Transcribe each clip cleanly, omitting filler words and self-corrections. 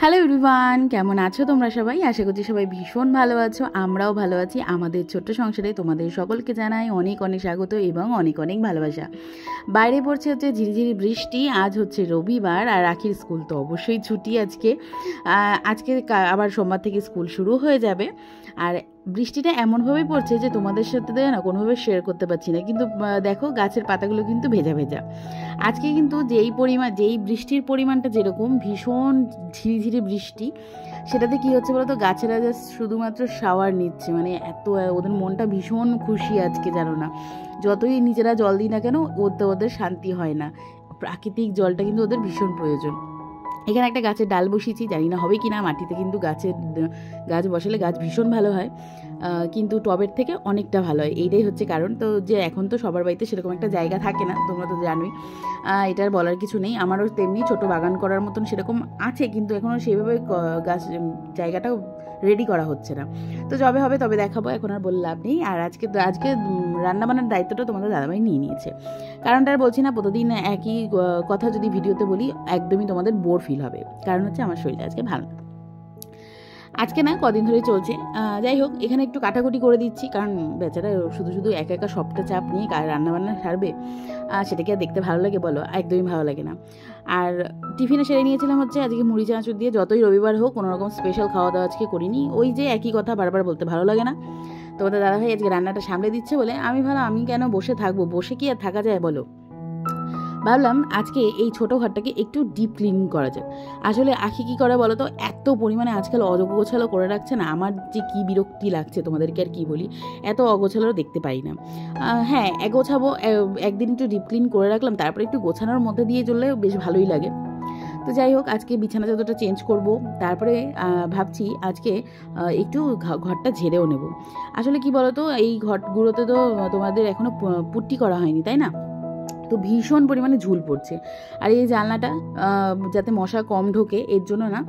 Hello everyone, কেমন আছো তোমরা সবাই? আশা করছি সবাই ভীষণ ভালো আছো। আমরাও ভালো আছি। আমাদের ছোট্ট সংসারে তোমাদের সকলকে জানাই অনেক অনেক স্বাগত এবং অনেক অনেক ভালোবাসা। বাইরে পড়ছে হচ্ছে ঝিরিঝিরি বৃষ্টি। আজ হচ্ছে রবিবার আর রাখির স্কুল তো অবশ্যই ছুটি আজকে। আবার সোমবার থেকে স্কুল শুরু হয়ে যাবে। আর বৃষ্টিটা এমনভাবেই পড়ছে যে তোমাদের সাথে না কোনোভাবে শেয়ার করতে পারছি না, কিন্তু দেখো গাছের পাতাগুলো কিন্তু ভেজা ভেজা। আজকে কিন্তু যেই বৃষ্টির পরিমাণটা যেরকম ভীষণ ঝিরিঝিরি বৃষ্টি, সেটাতে কি হচ্ছে বলো তো, গাছেরা জাস্ট শুধুমাত্র শাওয়ার নিচ্ছে। মানে এত ওদের মনটা ভীষণ খুশি আজকে, জানো না, যতই নিজেরা জল দিই না কেন ওদের শান্তি হয় না। প্রাকৃতিক জলটা কিন্তু ওদের ভীষণ প্রয়োজন। এখানে একটা গাছের ডাল বসিয়েছি, জানি না হবে কি না। মাটিতে কিন্তু গাছ বসালে গাছ ভীষণ ভালো হয়, কিন্তু টবের থেকে অনেকটা ভালো হয়। এইটাই হচ্ছে কারণ। তো যে এখন তো সবার বাড়িতে সেরকম একটা জায়গা থাকে না, তোমরা তো জানোই। এটার বলার কিছু নেই। আমারও তেমনি ছোট বাগান করার মতন সেরকম আছে, কিন্তু এখনও সেইভাবে জায়গাটাও রেডি করা হচ্ছে না। তো যবে হবে তবে দেখাবো, এখন আর বলে লাভ নেই। আর আজকে রান্নাবান্নার দায়িত্বটা তোমাদের দাদাভাই নিয়ে নিয়েছে। কারণটা আর বলছি না, প্রতিদিন একই কথা যদি ভিডিওতে বলি একদমই তোমাদের বোর ফিল হবে। কারণ হচ্ছে আমার শরীরটা আজকে ভালো না। আজকে না, কদিন ধরেই চলছে। যাই হোক, এখানে একটু কাটাকুটি করে দিচ্ছি, কারণ বেচারা শুধু শুধু একা একা সবটা চাপ নিয়ে রান্নাবান্না সারবে, সেটাকে আর দেখতে ভালো লাগে বলো? একদমই ভালো লাগে না। আর টিফিনে সেরে নিয়েছিলাম হচ্ছে আজকে মুড়ি চানাচুর দিয়ে। যতই রবিবার হোক, কোনো রকম স্পেশাল খাওয়া দাওয়া আজকে করিনি। ওই যে একই কথা বারবার বলতে ভালো লাগে না। তোমাদের দাদাভাই আজকে রান্নাটা সামলে দিচ্ছে বলে আমি কেন বসে থাকবো? বসে কি আর থাকা যায় বলো? ভাবলাম আজকে এই ছোটো ঘরটাকে একটু ডিপ ক্লিন করা যায়। আসলে আখি কী করে বলো তো, এত পরিমাণে আজকাল অগোছালো করে রাখছে না, আমার যে কী বিরক্তি লাগছে তোমাদেরকে আর কি বলি। এত অগোছালো দেখতে পাই না। হ্যাঁ, গোছাবো একদিন, একটু ডিপ ক্লিন করে রাখলাম, তারপরে একটু গোছানোর মধ্যে দিয়ে চললে বেশ ভালোই লাগে। তো যাই হোক, আজকে বিছানা চাদরটা চেঞ্জ করব। তারপরে ভাবছি আজকে একটু ঘরটা ঝেড়েও নেব। আসলে কি বলো তো, এই ঘরগুলোতে তো তোমাদের এখনও পুট্টি করা হয়নি, তাই না? তো ভীষণ পরিমাণে ঝুল পড়ছে। আর এই জানলাটা যাতে মশা কম ঢোকে, এর জন্য না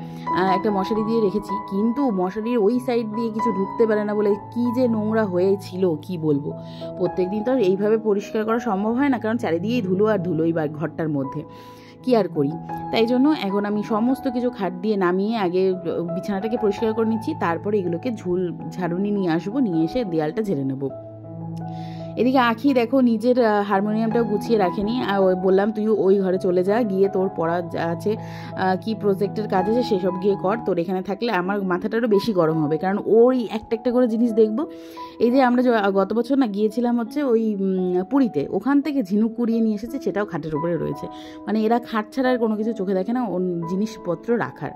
একটা মশারি দিয়ে রেখেছি, কিন্তু মশারির ওই সাইড দিয়ে কিছু ঢুকতে পারে না বলে কি যে নোংরা হয়েছিল কি বলবো। প্রত্যেক দিন তো আর এইভাবে পরিষ্কার করা সম্ভব হয় না, কারণ চারিদিকেই ধুলো আর ধুলোই বা ঘরটার মধ্যে কি আর করি। তাই জন্য এখন আমি সমস্ত কিছু খাট দিয়ে নামিয়ে আগে বিছানাটাকে পরিষ্কার করে নিচ্ছি, তারপরে এগুলোকে ঝাড়ুনি নিয়ে আসবো, নিয়ে এসে দেয়ালটা ঝেড়ে নেবো। এদিকে আখি দেখো নিজের হারমোনিয়ামটাও গুছিয়ে রাখেনি। আর বললাম তুই ওই ঘরে চলে যা, গিয়ে তোর পড়া যা আছে, কি প্রজেক্টের কাজ আছে সেসব গিয়ে কর। তোর এখানে থাকলে আমার মাথাটারও বেশি গরম হবে, কারণ ওই একটা একটা করে জিনিস দেখবো। এই যে আমরা গত বছর না গিয়েছিলাম হচ্ছে ওই পুরীতে, ওখান থেকে ঝিনুক কুড়িয়ে নিয়ে এসেছে, সেটাও খাটের উপরে রয়েছে। মানে এরা খাট ছাড়া আর কোনো কিছু চোখে দেখে না জিনিসপত্র রাখার।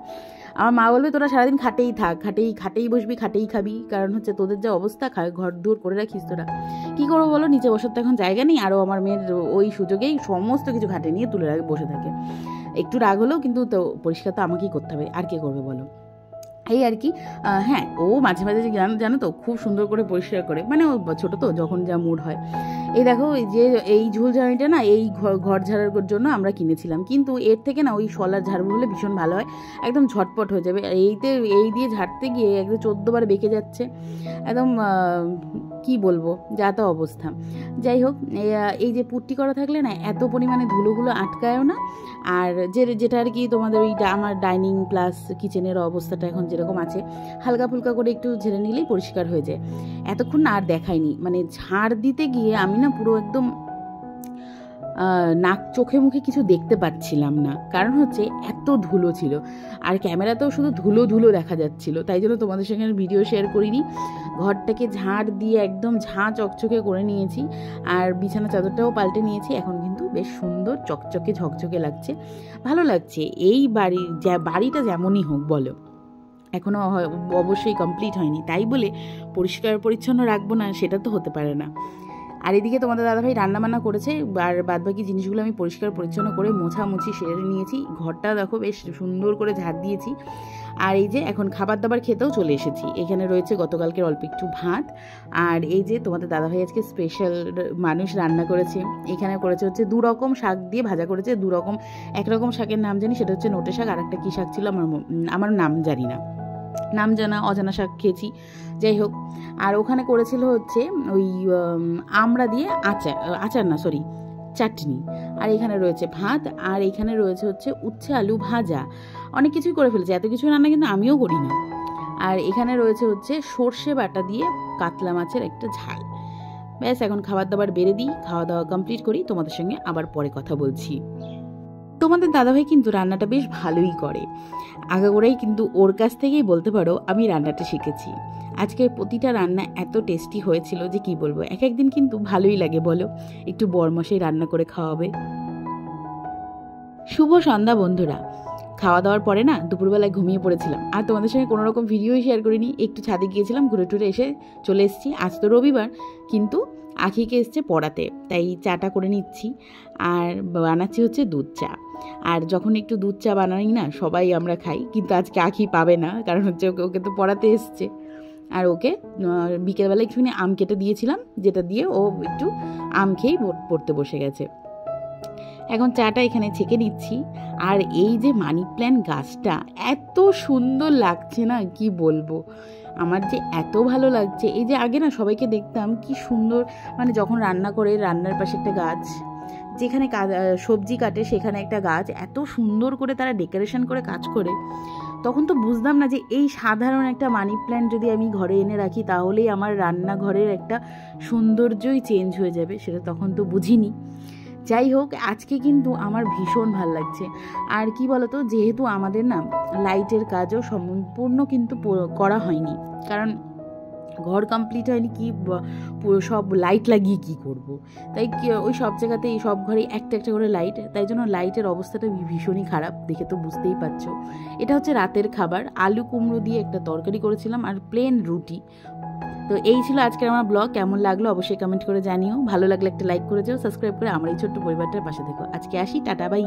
আমার মা বলবে তোরা সারাদিন খাটেই থাক, খাটেই বসবি, খাটেই খাবি, কারণ হচ্ছে তোদের যা অবস্থা, ঘর দূর করে রাখিস তোরা। কী করবো বলো, নিচে বসার তো এখন জায়গা নেই। আরও আমার মেয়ের ওই সুযোগেই সমস্ত কিছু খাটে নিয়ে তুলে বসে থাকে। একটু রাগ হলেও কিন্তু তো পরিষ্কার তো আমাকেই করতে হবে, আর কে করবে বলো? এই আর কি। হ্যাঁ, ও মাঝে মাঝে জানো তো খুব সুন্দর করে পরিষ্কার করে, মানে ও ছোটো তো, যখন যা মুড হয়। এই দেখো, এই ঝুলঝাড়িটা না এই ঘর ঝাড়ার জন্য আমরা কিনেছিলাম, কিন্তু এর থেকে না ওই শলার ঝাড়ু হলে ভীষণ ভালো হয়, একদম ঝটপট হয়ে যাবে। এই দিয়ে ঝাড়তে গিয়ে একদম 14 বার বেঁকে যাচ্ছে, একদম কি বলবো, যা তা অবস্থা। যাই হোক, এই যে পুট্টি করা থাকলে না এত পরিমাণে ধুলোগুলো আটকায়ও না। আর যেটা আর কি তোমাদের ওই আমার ডাইনিং প্লাস কিচেনের অবস্থাটা এখন যেরকম আছে, হালকা ফুলকা করে একটু ঝেড়ে নিলেই পরিষ্কার হয়ে যায়। এতক্ষণ না আর দেখায়নি, মানে ঝাড় দিতে গিয়ে আমি না পুরো একদম নাক চোখে মুখে কিছু দেখতে পাচ্ছিলাম না, কারণ হচ্ছে এত ধুলো ছিল। আর ক্যামেরাতেও শুধু ধুলো ধুলো দেখা যাচ্ছিল, তাই জন্য তোমাদের সঙ্গে ভিডিও শেয়ার করিনি। ঘরটাকে ঝাড় দিয়ে একদম ঝাঁ চকচকে করে নিয়েছি, আর বিছানা চাদরটাও পাল্টে নিয়েছি। এখন কিন্তু বেশ সুন্দর চকচকে ঝকঝকে লাগছে, ভালো লাগছে। এই বাড়িটা যেমনই হোক বলো, এখনও অবশ্যই কমপ্লিট হয়নি, তাই বলে পরিষ্কার পরিচ্ছন্ন রাখবো না, সেটা তো হতে পারে না। আর এদিকে তোমাদের দাদাভাই রান্নাবান্না করেছে, আর বাদবাকি জিনিসগুলো আমি পরিষ্কার পরিচ্ছন্ন করে মোছামুছি সেরে নিয়েছি। ঘরটা দেখো বেশ সুন্দর করে ঝাড় দিয়েছি। আর এই যে এখন খাবার দাবার খেতেও চলে এসেছি। এখানে রয়েছে গতকালকের অল্প একটু ভাত, আর এই যে তোমাদের দাদাভাই আজকে স্পেশাল মানুষ রান্না করেছে। এখানে করেছে হচ্ছে 2 রকম শাক দিয়ে ভাজা করেছে। 2 রকম, একরকম শাকের নাম জানি, সেটা হচ্ছে নোটে শাক, আর একটা কী শাক ছিল আমার নাম জানি না, নাম জানা অজানা শাক খেয়েছি। যাই হোক, আর ওখানে করেছিল হচ্ছে ওই আমড়া দিয়ে আচার না, সরি, চাটনি, আর এখানে রয়েছে ভাত, আর এখানে রয়েছে হচ্ছে উচ্ছে আলু ভাজা। অনেক কিছুই করে ফেলেছে, এত কিছু রান্না কিন্তু আমিও করি না। আর এখানে রয়েছে হচ্ছে সর্ষে বাটা দিয়ে কাতলা মাছের একটা ঝাল। ব্যাস, এখন খাবার দাবার বেড়ে দিই, খাওয়া দাওয়া কমপ্লিট করি, তোমাদের সঙ্গে আবার পরে কথা বলছি। তোমাদের দাদাভাই কিন্তু রান্নাটা বেশ ভালোই করে, আগাগোড়াই কিন্তু ওর কাছ থেকেই বলতে পারো আমি রান্নাটা শিখেছি। আজকের প্রতিটা রান্না এত টেস্টি হয়েছিল যে কি বলবো, এক একদিন কিন্তু ভালোই লাগে বলো, একটু বরমশাই রান্না করে খাওয়াবে। শুভ সন্ধ্যা বন্ধুরা। খাওয়া দাওয়ার পরে না দুপুরবেলায় ঘুমিয়ে পড়েছিলাম, আর তোমাদের সঙ্গে কোনো রকম ভিডিওই শেয়ার করিনি। একটু ছাদে গিয়েছিলাম, ঘুরে টুরে এসে চলে এসেছি। আজ তো রবিবার, কিন্তু আখিকে এসছে পড়াতে, তাই চাটা করে নিচ্ছি আর বানাচ্ছি হচ্ছে দুধ চা। আর যখন একটু দুধ চা বানাই না সবাই আমরা খাই, কিন্তু আজকে আখি পাবে না, কারণ হচ্ছে ওকে তো পড়াতে এসছে। আর ওকে বিকেলবেলা একটুখানি আম কেটে দিয়েছিলাম, যেটা দিয়ে ও একটু আম খেয়েই পড়তে বসে গেছে। এখন চাটা এখানে ছেঁকে নিচ্ছি। আর এই যে মানি প্ল্যান্ট গাছটা এত সুন্দর লাগছে না, কি বলবো, আমার যে এত ভালো লাগছে। এই যে আগে না সবাইকে দেখতাম কি সুন্দর, মানে যখন রান্না করে রান্নার পাশে একটা গাছ, যেখানে সবজি কাটে সেখানে একটা গাছ, এত সুন্দর করে তারা ডেকোরেশন করে কাজ করে, তখন তো বুঝতাম না যে এই সাধারণ একটা মানি প্ল্যান্ট যদি আমি ঘরে এনে রাখি তাহলেই আমার রান্নাঘরের একটা সৌন্দর্যই চেঞ্জ হয়ে যাবে, সেটা তখন তো বুঝিনি। যাই হোক, আজকে কিন্তু আমার ভীষণ ভাল লাগছে। আর কি বলতো, যেহেতু আমাদের না লাইটের কাজও সম্পূর্ণ কিন্তু করা হয়নি, কারণ ঘর কমপ্লিট হয়নি, কি সব লাইট লাগিয়ে কি করব। তাই ওই সব জায়গাতে এই সব ঘরে একটা একটা করে লাইট, তাই জন্য লাইটের অবস্থাটা ভীষণই খারাপ, দেখে তো বুঝতেই পারছো। এটা হচ্ছে রাতের খাবার, আলু কুমড়ো দিয়ে একটা তরকারি করেছিলাম আর প্লেন রুটি। তো এই ছিল আজকের আমার ব্লগ। কেমন লাগলো অবশ্যই কমেন্ট করে জানিও, ভালো লাগলে একটা লাইক করে যাও, সাবস্ক্রাইব করে আমার এই ছোট্ট পরিবারটার পাশে থেকো। আজকে আসি, টাটা, বাই।